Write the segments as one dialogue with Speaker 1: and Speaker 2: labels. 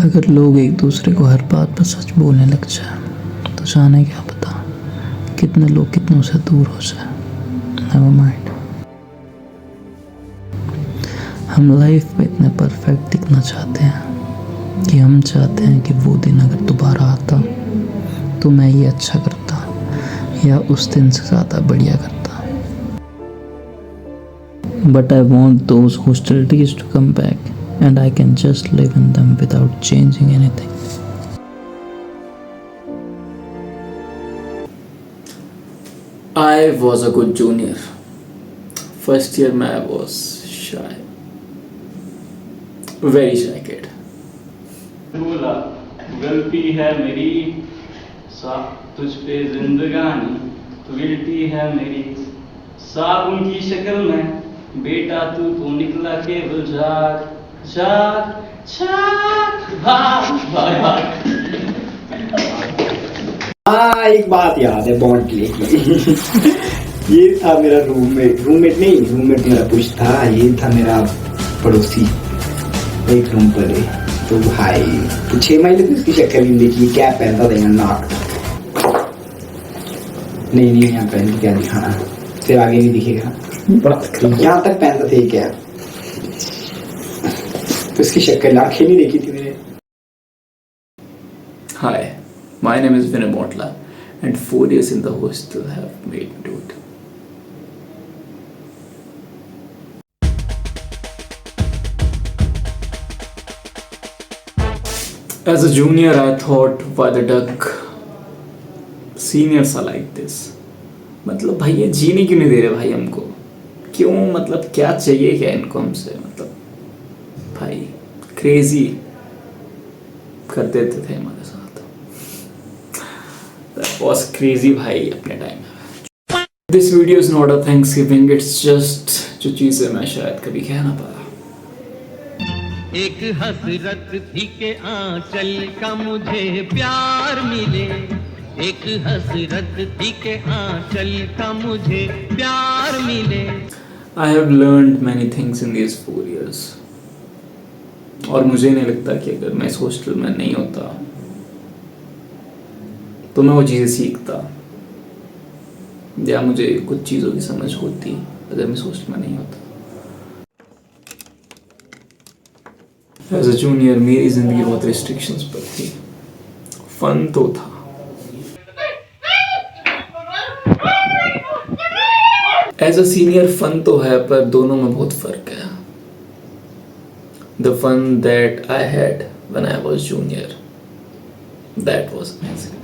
Speaker 1: अगर लोग एक दूसरे को हर बात पर सच बोलने लग जाए तो जाने क्या पता कितने लोग कितनों से दूर हो जाए। Never mind. हम लाइफ में इतने परफेक्ट दिखना चाहते हैं कि हम चाहते हैं कि वो दिन अगर दोबारा आता तो मैं ये अच्छा करता या उस दिन से ज़्यादा बढ़िया करता। But I want those hostilities to come back and I can just live in them without changing anything.
Speaker 2: I was a good junior. First year में I was shy. Very shy kid.
Speaker 3: बोला गलती है मेरी तुझ पे जिंदगानी तो guilty है मेरी साबुन की शक्ल में बेटा तू निकला केवल जाग जाग जाग भाग भाग भाग।
Speaker 4: हाँ, एक बात याद है बॉन्ड के लिए ये था मेरा रूममेट रूममेट मेरा कुछ था। ये था मेरा पड़ोसी एक रूम पर है। तो भाई तो 6 महीने तो इसकी शक्ल नहीं देखी। क्या पहनता था यहाँ नाक नहीं यहाँ पहन क्या दिखाना फिर आगे नहीं दिखेगा। यहाँ तक पहनता थे क्या तो इसकी शक्ल आंखें नहीं देखी थी मैंने।
Speaker 2: Hi, my name is Vinay Botla and 4 years in the hostel have made me do it. As a junior, I thought, why the duck seniors are like this. मतलब भाई ये जीने क्यों नहीं दे रहे भाई हमको? क्यों मतलब क्या चाहिए क्या इनको हमसे? मतलब भाई क्रेजी कर देते थे हमारे साथ। That was crazy भाई अपने टाइम में। This video is not a Thanksgiving, it's just जो चीज़ें मैं शायद कभी कह ना पाया।
Speaker 5: एक हसरत थी के आंचल का मुझे प्यार मिले। एक हसरत थी के आंचल का मुझे प्यार मिले।
Speaker 2: I have learned many things in these 4 years. और मुझे नहीं लगता कि अगर मैं इस हॉस्टल में नहीं होता तो मैं वो चीज़ें सीखता या मुझे कुछ चीज़ों की समझ होती अगर मैं इस हॉस्टल में नहीं होता। एज अ जूनियर मेरी ज़िंदगी बहुत रिस्ट्रिक्शंस पर थी। फन तो था, एज अ सीनियर फन तो है पर दोनों में बहुत फ़र्क है। The fun that I had when I was junior, that was amazing.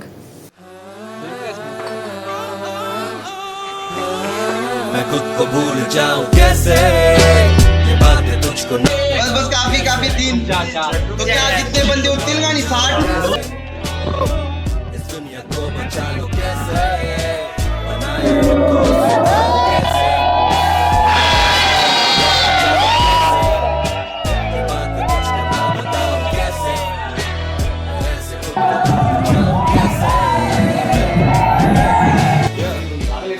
Speaker 6: मैं खुद को भूल जाऊं कैसे ये बातें तुझको
Speaker 7: बस बस काफी काफी 3 तो क्या कितने बंदे उतने गानी 60
Speaker 6: इस दुनिया को बचा लो कैसे बनाए खुद को कैसे ये बातें तुझको ना बताओ कैसे ऐसे खुद को भूल जाऊं कैसे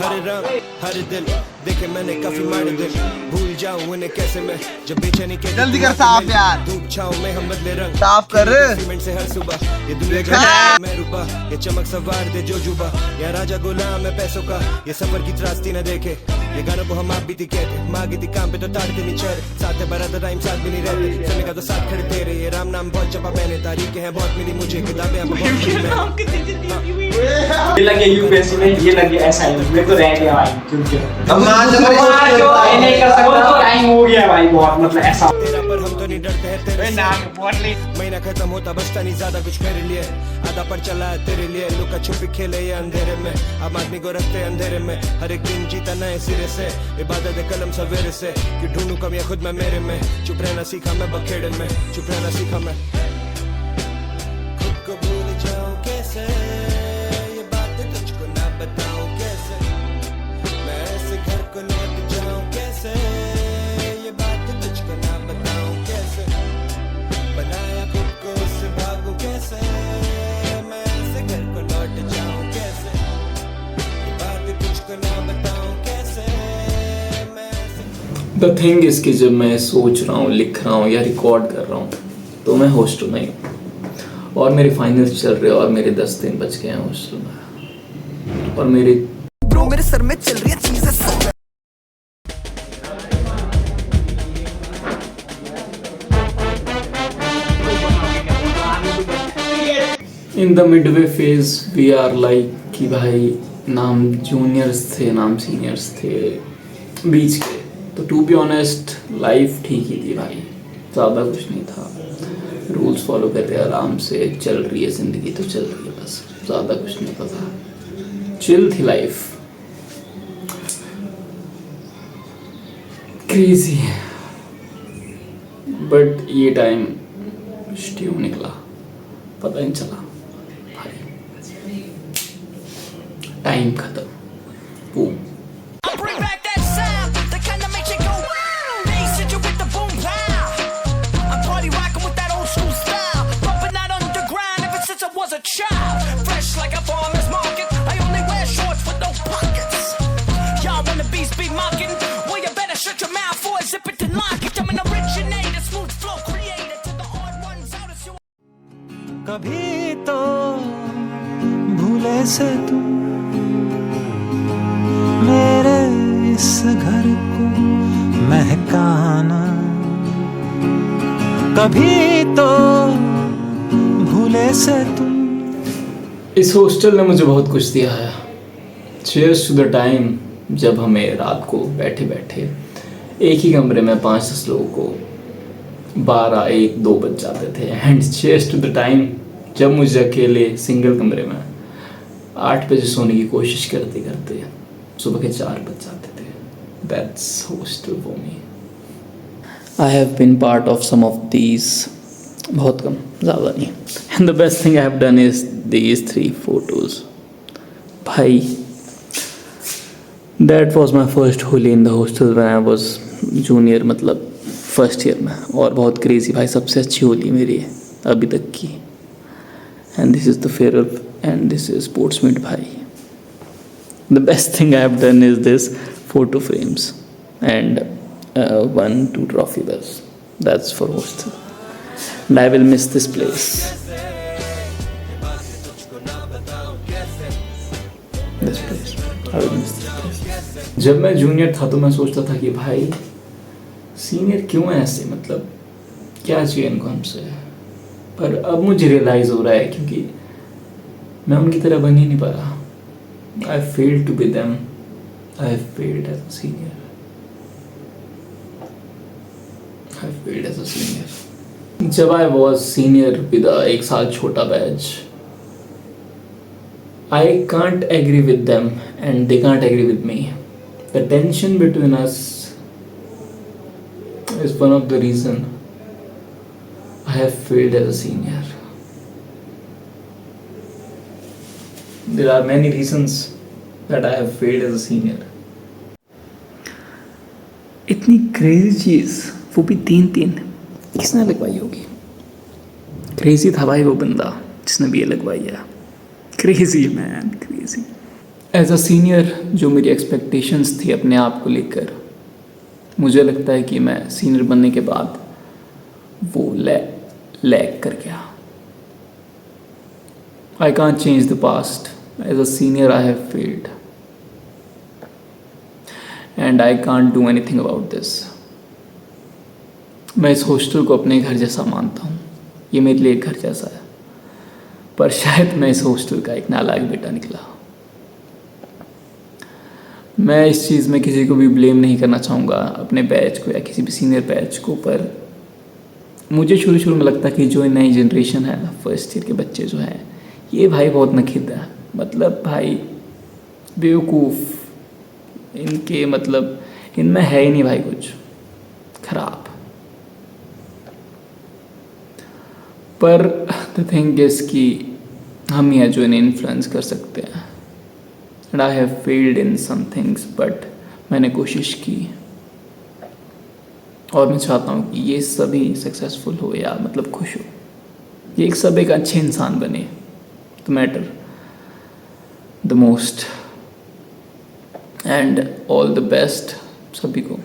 Speaker 6: हर रंग हर दिल देखे मैंने काफी मारे दिल भूल जाऊं उन्हें कैसे मैं जब बेचैनी के
Speaker 7: जल्दी कर साफ यार
Speaker 6: धूप छाओ में हम बदले रंग
Speaker 7: साफ कर
Speaker 6: सीमेंट से हर सुबह ये दुनिया का मैं रुपा ये चमक सवार दे जो जुबा या राजा गुलाम है पैसों का ये सफर की त्रास्ती न देखे ये गानों को हम आप भी थी कहते मांगी थी काम पे तो ताड़ते नहीं चेहरे साथ है बराबर टाइम साथ भी नहीं रहते समय का तो साथ खड़े तेरे ये राम नाम बहुत जपा मैंने तारीखें हैं बहुत मिली मुझे किताबें अब बहुत
Speaker 4: ये लगे यूपीएससी में ये लगे असाइनमेंट में तो रह गया भाई क्योंकि अब नहीं कर सकता टाइम हो गया भाई बहुत मतलब ऐसा
Speaker 6: तेरा पर हम तो नहीं डरते हैं तेरे महीना खत्म होता बचता नहीं ज्यादा कुछ मेरे लिए आधा पर चला है तेरे लिए लुका छुपी खेले ये अंधेरे में अब आदमी को रखते अंधेरे में हर एक दिन जीता नए सिरे से इबादत कलम सवेरे से कि ढूंढूं कमियां खुद में मेरे में चुप रहना सीखा मैं बखेड़े में चुप रहना सीखा मैं खुद को भूल जाऊं कैसे ये बातें तुझको ना बताऊं कैसे मैं ऐसे घर को लौट जाऊं कैसे ये बातें तुझको ना बताऊं कैसे बनाया खुद को उससे भागूं कैसे मैं ऐसे घर को लौट जाऊं कैसे ये बातें तुझको ना बताऊं कैसे मैं
Speaker 2: द थिंग इज कि जब मैं सोच रहा हूँ लिख रहा हूँ या रिकॉर्ड कर रहा हूँ तो मैं हॉस्टल में ही हूँ। और मेरे फाइनल्स चल रहे हैं और मेरे 10 दिन बच गए हैं हॉस्टल में, और मेरे
Speaker 8: ब्रो मेरे सर में चल रही है चीजें सब।
Speaker 2: In the midway phase we are like कि भाई नाम जूनियर्स थे नाम सीनियर्स थे बीच के, तो टू बी ऑनेस्ट लाइफ ठीक ही थी भाई, ज़्यादा कुछ नहीं था, रूल्स फॉलो कर रहे आराम से चल रही है ज़िंदगी, तो चल रही है बस, ज़्यादा कुछ नहीं पता, चिल थी लाइफ। क्रेजी है बट ये टाइम स्ट्यू निकला, पता नहीं चला भाई, टाइम खत्म। बूम।
Speaker 9: कभी तो भूले से तुम मेरे इस घर को महकाना, कभी तो भूले से तुम।
Speaker 2: इस हॉस्टल ने मुझे बहुत कुछ दिया है। चीयर्स टू द टाइम जब हमें रात को बैठे बैठे एक ही कमरे में 5-10 लोगों को 12-1-2 बज जाते थे, and cheers to the time जब मुझे अकेले सिंगल कमरे में 8 बजे सोने की कोशिश करते करते सुबह के 4 बज जाते थे। That's hostel for me.
Speaker 1: I have been part of some of these, बहुत कम, ज़्यादा नहीं।
Speaker 2: And the best thing I have done is these 3 photos.
Speaker 1: भाई that was my first Holi in the hostel when I was junior, मतलब first year में, और बहुत crazy भाई, सबसे अच्छी होली मेरी है अभी तक की। And this is the farewell and this is sports meet भाई। The best thing I have done is this photo frames and 1-2 trophy, बस that's for hostel and I will miss this place.
Speaker 2: जब मैं junior था तो मैं सोचता था कि भाई सीनियर क्यों है ऐसे, मतलब क्या चाहिए इनको हमसे, पर अब मुझे रियलाइज़ हो रहा है क्योंकि मैं उनकी तरह बन ही नहीं पा रहा। I failed to be them, I failed as a senior, I failed as a senior. जब आई वॉज सीनियर विद एक साल छोटा बैच, I can't agree with them and they can't agree with me. The tension between us is one of the reason I have failed as a senior. There are many reasons that I have failed as a senior.
Speaker 1: इतनी crazy चीज़, वो भी 3-3, किसने लगवाई होगी? Crazy था भाई वो बंदा जिसने भी ये लगवाई है। Crazy man, crazy.
Speaker 2: As a senior जो मेरी एक्सपेक्टेशंस थी अपने आप को लेकर, मुझे लगता है कि मैं सीनियर बनने के बाद वो लैग कर गया। I can't change the past, as a senior I have failed and I can't do anything about this. मैं इस हॉस्टल को अपने घर जैसा मानता हूँ, ये मेरे लिए एक घर जैसा है, पर शायद मैं इस हॉस्टल का एक नालायक बेटा निकला। मैं इस चीज़ में किसी को भी ब्लेम नहीं करना चाहूँगा, अपने बैच को या किसी भी सीनियर बैच को, पर मुझे शुरू में लगता कि जो नई जनरेशन है ना, फर्स्ट ईयर के बच्चे जो हैं, ये भाई बहुत नखिद है, मतलब भाई बेवकूफ़, इनके मतलब इनमें है ही नहीं भाई कुछ खराब। पर द थिंग इज़ कि हम ही हैं जो इन्हें इन्फ्लुएंस कर सकते हैं। And I have failed in some things, but मैंने कोशिश की और मैं चाहता हूँ कि ये सभी सक्सेसफुल हो या मतलब खुश हो, ये एक सब एक अच्छे इंसान बने, तो matter the most. And all the best सभी को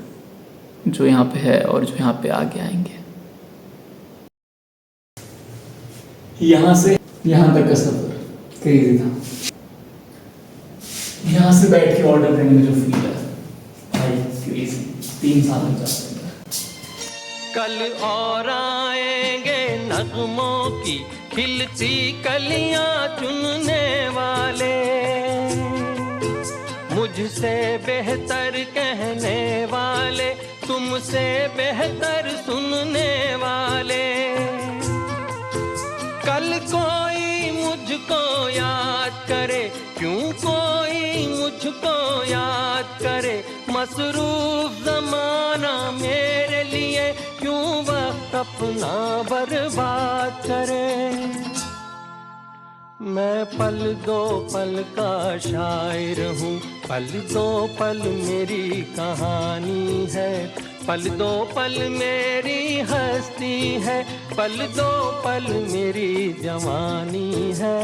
Speaker 2: जो यहाँ पे है और जो यहाँ पे आगे आएंगे। यहाँ से यहाँ तक का सफर क्रेजी था। यहाँ से बैठ के ऑर्डर करने में जो फील है भाई क्रेजी। 3 साल लग जाते हैं।
Speaker 5: कल और आएंगे नगमों की खिलती कलियां चुनने वाले, मुझसे बेहतर कहने वाले, तुमसे बेहतर सुनने वाले। कल कोई मुझको याद करे, क्यों कोई मुझको याद करे, मसरूफ जमाना मेरे लिए क्यों वक्त अपना बर्बाद करे। मैं पल दो पल का शायर हूँ, पल दो पल मेरी कहानी है, पल दो पल मेरी हस्ती है, पल दो पल मेरी जवानी है।